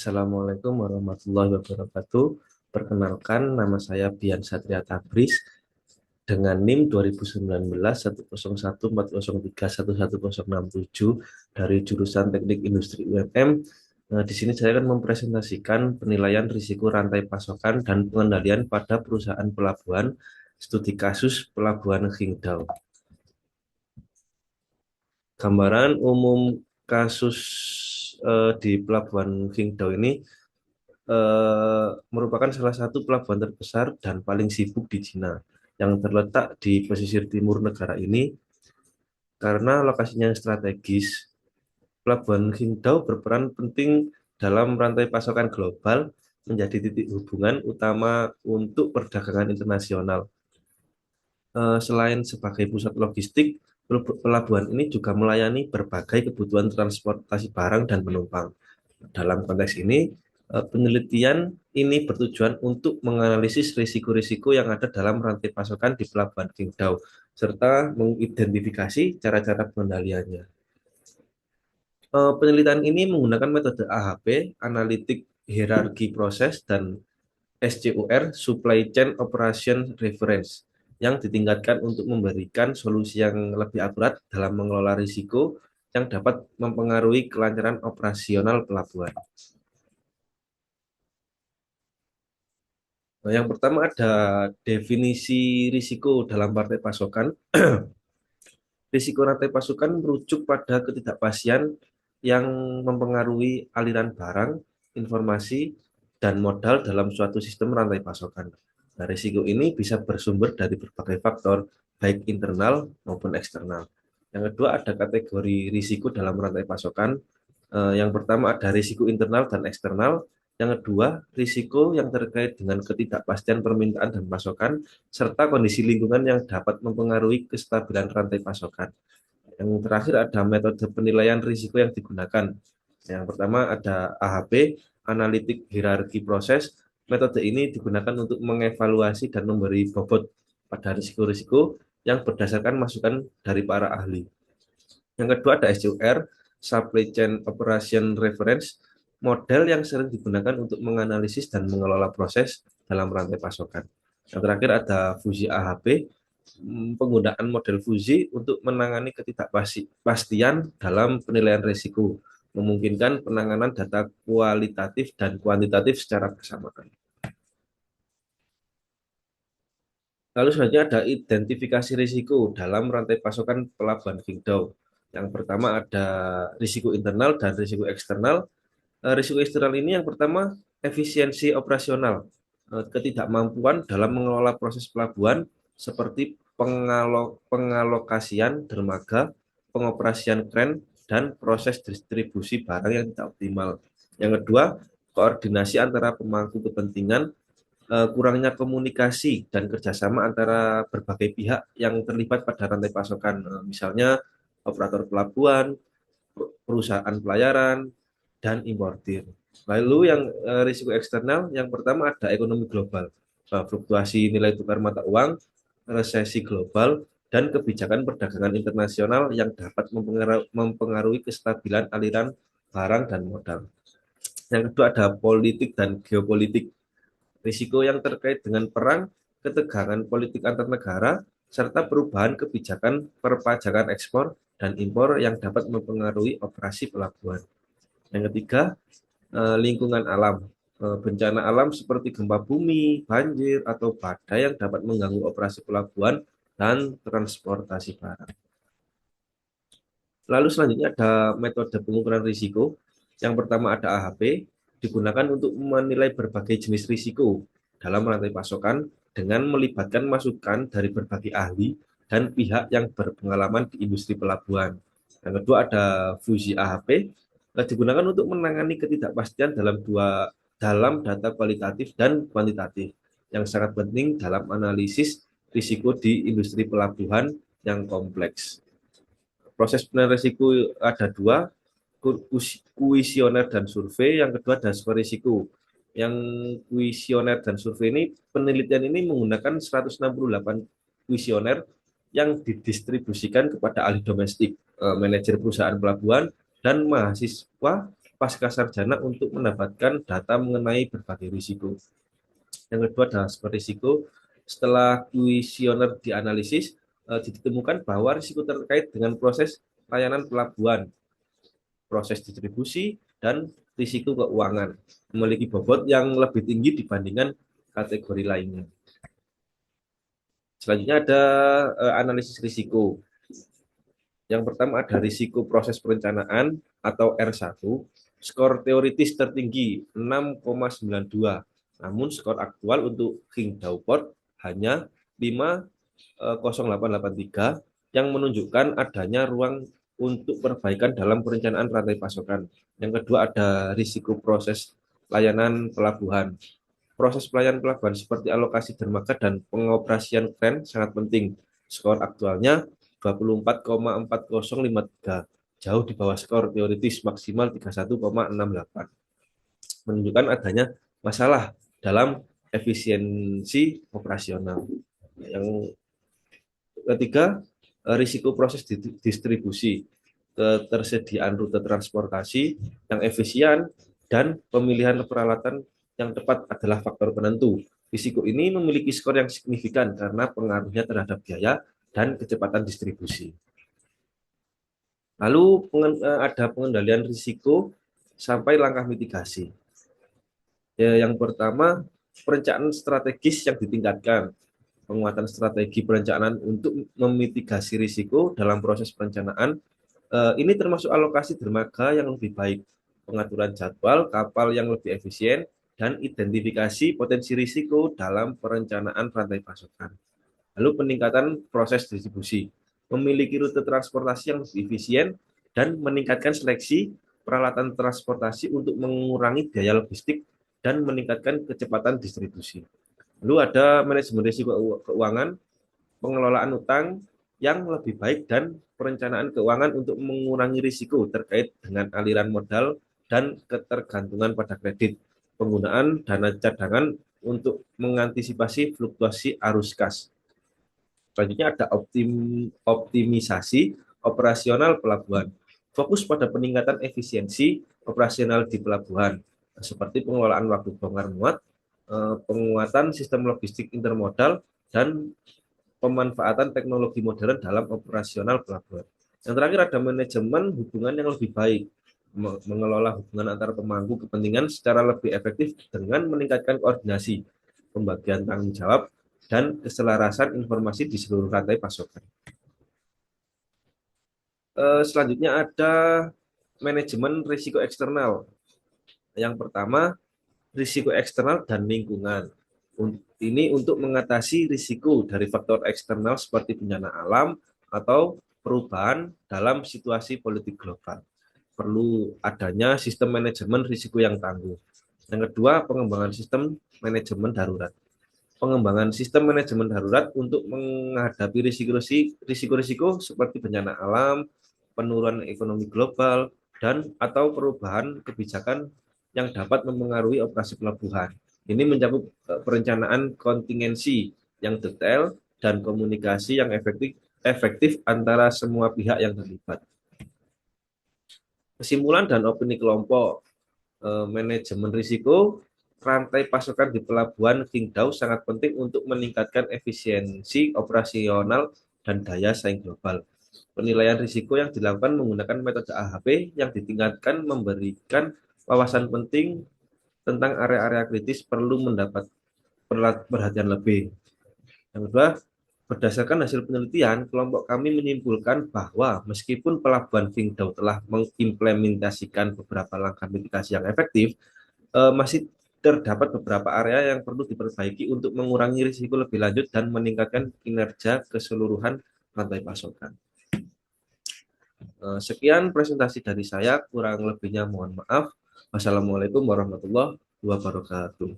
Assalamualaikum warahmatullahi wabarakatuh. Perkenalkan, nama saya Bian Satria Tabris dengan NIM 2019 10140311067 dari jurusan Teknik Industri UMM. Di sini saya akan mempresentasikan penilaian risiko rantai pasokan dan pengendalian pada perusahaan pelabuhan, studi kasus pelabuhan Qingdao. Gambaran umum kasus di pelabuhan Qingdao ini merupakan salah satu pelabuhan terbesar dan paling sibuk di Cina yang terletak di pesisir timur negara ini. Karena lokasinya yang strategis, Pelabuhan Qingdao berperan penting dalam rantai pasokan global, menjadi titik hubungan utama untuk perdagangan internasional. Selain sebagai pusat logistik, pelabuhan ini juga melayani berbagai kebutuhan transportasi barang dan penumpang. Dalam konteks ini, penelitian ini bertujuan untuk menganalisis risiko-risiko yang ada dalam rantai pasokan di Pelabuhan Qingdao, serta mengidentifikasi cara-cara pengendaliannya. Penelitian ini menggunakan metode AHP, Analytic Hierarchy Process, dan SCOR, Supply Chain Operation Reference, yang ditingkatkan untuk memberikan solusi yang lebih akurat dalam mengelola risiko yang dapat mempengaruhi kelancaran operasional pelabuhan. Nah, yang pertama ada definisi risiko dalam rantai pasokan. Risiko rantai pasokan merujuk pada ketidakpastian yang mempengaruhi aliran barang, informasi, dan modal dalam suatu sistem rantai pasokan. Nah, risiko ini bisa bersumber dari berbagai faktor, baik internal maupun eksternal. Yang kedua ada kategori risiko dalam rantai pasokan. Yang pertama ada risiko internal dan eksternal. Yang kedua, risiko yang terkait dengan ketidakpastian permintaan dan pasokan, serta kondisi lingkungan yang dapat mempengaruhi kestabilan rantai pasokan. Yang terakhir ada metode penilaian risiko yang digunakan. Yang pertama ada AHP, Analytic Hierarchy Process. Metode ini digunakan untuk mengevaluasi dan memberi bobot pada risiko-risiko yang berdasarkan masukan dari para ahli. Yang kedua ada SCOR, Supply Chain Operation Reference, model yang sering digunakan untuk menganalisis dan mengelola proses dalam rantai pasokan. Yang terakhir ada Fuji AHP, penggunaan model Fuji untuk menangani ketidakpastian dalam penilaian risiko, memungkinkan penanganan data kualitatif dan kuantitatif secara bersamaan. Lalu selanjutnya ada identifikasi risiko dalam rantai pasokan pelabuhan Qingdao. Yang pertama ada risiko internal dan risiko eksternal. Risiko eksternal ini yang pertama efisiensi operasional, ketidakmampuan dalam mengelola proses pelabuhan seperti pengalokasian dermaga, pengoperasian kren, dan proses distribusi barang yang tidak optimal. Yang kedua, koordinasi antara pemangku kepentingan, kurangnya komunikasi dan kerjasama antara berbagai pihak yang terlibat pada rantai pasokan, misalnya operator pelabuhan, perusahaan pelayaran, dan importir. Lalu yang risiko eksternal, yang pertama ada ekonomi global, fluktuasi nilai tukar mata uang, resesi global, dan kebijakan perdagangan internasional yang dapat mempengaruhi kestabilan aliran barang dan modal. Yang kedua ada politik dan geopolitik, risiko yang terkait dengan perang, ketegangan politik antar negara, serta perubahan kebijakan perpajakan ekspor dan impor yang dapat mempengaruhi operasi pelabuhan. Yang ketiga, lingkungan alam. Bencana alam seperti gempa bumi, banjir, atau badai yang dapat mengganggu operasi pelabuhan dan transportasi barang. Lalu selanjutnya ada metode pengukuran risiko. Yang pertama ada AHP, digunakan untuk menilai berbagai jenis risiko dalam rantai pasokan dengan melibatkan masukan dari berbagai ahli dan pihak yang berpengalaman di industri pelabuhan. Yang kedua ada Fuji AHP, digunakan untuk menangani ketidakpastian dalam data kualitatif dan kuantitatif yang sangat penting dalam analisis risiko di industri pelabuhan yang kompleks. Proses penilaian risiko ada dua, kuesioner dan survei. Yang kedua ada skor risiko. Yang kuesioner dan survei ini, penelitian ini menggunakan 168 kuesioner yang didistribusikan kepada ahli domestik, manajer perusahaan pelabuhan, dan mahasiswa pasca sarjana untuk mendapatkan data mengenai berbagai risiko. Yang kedua adalah skor risiko. Setelah kuesioner dianalisis, ditemukan bahwa risiko terkait dengan proses layanan pelabuhan, proses distribusi, dan risiko keuangan memiliki bobot yang lebih tinggi dibandingkan kategori lainnya. Selanjutnya ada analisis risiko. Yang pertama ada risiko proses perencanaan atau R1, skor teoritis tertinggi 6,92. Namun skor aktual untuk King Dauport hanya 5,0883 yang menunjukkan adanya ruang untuk perbaikan dalam perencanaan rantai pasokan. Yang kedua ada risiko proses layanan pelabuhan. Proses pelayanan pelabuhan seperti alokasi dermaga dan pengoperasian kren sangat penting. Skor aktualnya 24,4053, jauh di bawah skor teoritis maksimal 31,68. Menunjukkan adanya masalah dalam efisiensi operasional. Yang ketiga, risiko proses distribusi, ketersediaan rute transportasi yang efisien, dan pemilihan peralatan yang tepat adalah faktor penentu. Risiko ini memiliki skor yang signifikan karena pengaruhnya terhadap biaya dan kecepatan distribusi. Lalu ada pengendalian risiko sampai langkah mitigasi. Yang pertama, perencanaan strategis yang ditingkatkan. Penguatan strategi perencanaan untuk memitigasi risiko dalam proses perencanaan. Ini termasuk alokasi dermaga yang lebih baik, pengaturan jadwal kapal yang lebih efisien, dan identifikasi potensi risiko dalam perencanaan rantai pasokan. Lalu peningkatan proses distribusi, memiliki rute transportasi yang lebih efisien, dan meningkatkan seleksi peralatan transportasi untuk mengurangi biaya logistik dan meningkatkan kecepatan distribusi. Lalu ada manajemen risiko keuangan, pengelolaan utang yang lebih baik, dan perencanaan keuangan untuk mengurangi risiko terkait dengan aliran modal dan ketergantungan pada kredit. Penggunaan dana cadangan untuk mengantisipasi fluktuasi arus kas. Selanjutnya ada optimisasi operasional pelabuhan. Fokus pada peningkatan efisiensi operasional di pelabuhan, seperti pengelolaan waktu bongkar muat, penguatan sistem logistik intermodal, dan pemanfaatan teknologi modern dalam operasional pelabuhan. Yang terakhir ada manajemen hubungan yang lebih baik, mengelola hubungan antar pemangku kepentingan secara lebih efektif dengan meningkatkan koordinasi, pembagian tanggung jawab, dan keselarasan informasi di seluruh rantai pasokan. Selanjutnya ada manajemen risiko eksternal. Yang pertama, risiko eksternal dan lingkungan. Ini untuk mengatasi risiko dari faktor eksternal seperti bencana alam atau perubahan dalam situasi politik global. Perlu adanya sistem manajemen risiko yang tangguh. Yang kedua, pengembangan sistem manajemen darurat. Pengembangan sistem manajemen darurat untuk menghadapi risiko-risiko seperti bencana alam, penurunan ekonomi global, dan atau perubahan kebijakan yang dapat mempengaruhi operasi pelabuhan. Ini mencakup perencanaan kontingensi yang detail dan komunikasi yang efektif antara semua pihak yang terlibat. Kesimpulan dan opini kelompok. Manajemen risiko rantai pasokan di pelabuhan Qingdao sangat penting untuk meningkatkan efisiensi operasional dan daya saing global. Penilaian risiko yang dilakukan menggunakan metode AHP yang ditingkatkan memberikan wawasan penting tentang area-area kritis perlu mendapat perhatian lebih. Yang kedua, berdasarkan hasil penelitian, kelompok kami menyimpulkan bahwa meskipun pelabuhan Qingdao telah mengimplementasikan beberapa langkah mitigasi yang efektif, masih terdapat beberapa area yang perlu diperbaiki untuk mengurangi risiko lebih lanjut dan meningkatkan kinerja keseluruhan rantai pasokan. Sekian presentasi dari saya, kurang lebihnya mohon maaf. Wassalamualaikum warahmatullahi wabarakatuh.